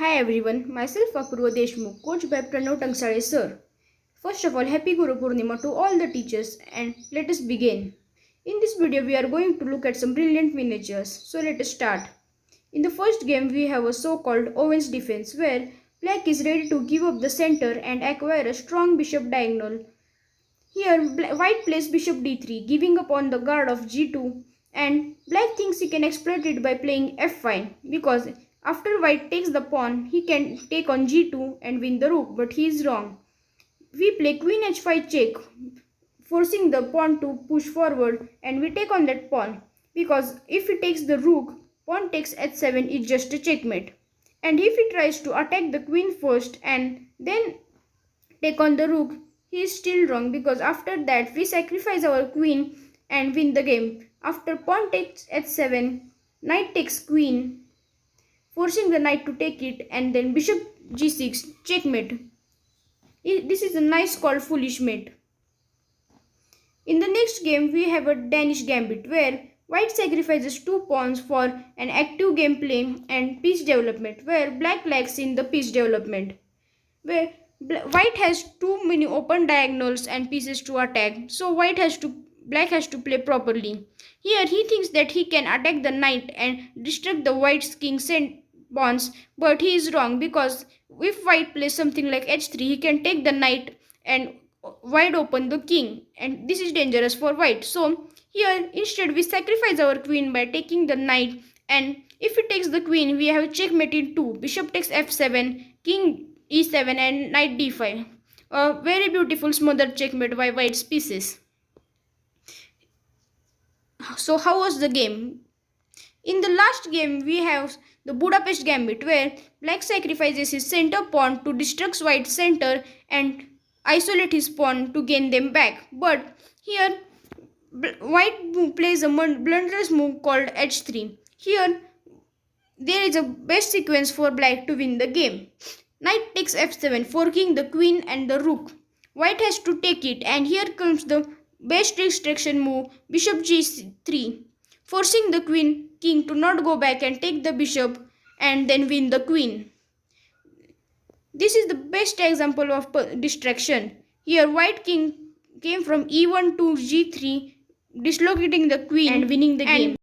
Hi everyone, myself Apurv Deshmukh, coached by Pranav sir. First of all, happy GuruPornima to all the teachers and let us begin. In this video, we are going to look at some brilliant miniatures. So let us start. In the first game, we have a so-called Owen's defense where black is ready to give up the center and acquire a strong bishop diagonal. Here, white plays bishop d3, giving up on the guard of g2, and black thinks he can exploit it by playing f5 because after white takes the pawn, he can take on g2 and win the rook, but he is wrong. We play queen h5 check, forcing the pawn to push forward, and we take on that pawn because if he takes the rook, pawn takes h7 is just a checkmate. And if he tries to attack the queen first and then take on the rook, he is still wrong because after that we sacrifice our queen and win the game. After pawn takes h7, knight takes queen, forcing the knight to take it, and then bishop g6, checkmate. This is a nice called foolish mate. In the next game, we have a Danish gambit where white sacrifices two pawns for an active gameplay and piece development, where black lacks in the piece development, where white has too many open diagonals and pieces to attack, so black has to play properly. Here he thinks that he can attack the knight and destruct the white's king's pawns, but he is wrong because if white plays something like h3, he can take the knight and wide open the king, and this is dangerous for white. So here instead we sacrifice our queen by taking the knight, and if he takes the queen, we have checkmate in 2. Bishop takes f7, king e7 and knight d5. A very beautiful smothered checkmate by white's pieces. So how was the game? In the last game, we have the Budapest gambit where black sacrifices his center pawn to destruct white's center and isolate his pawn to gain them back. But here white plays a blunderous move called h3. Here there is a best sequence for black to win the game. Knight takes f7, forking the queen and the rook. White has to take it, and here comes the best distraction move, bishop g3, forcing the king to not go back and take the bishop and then win the queen. This is the best example of distraction. Here white king came from e1 to g3, dislocating the queen and winning the game.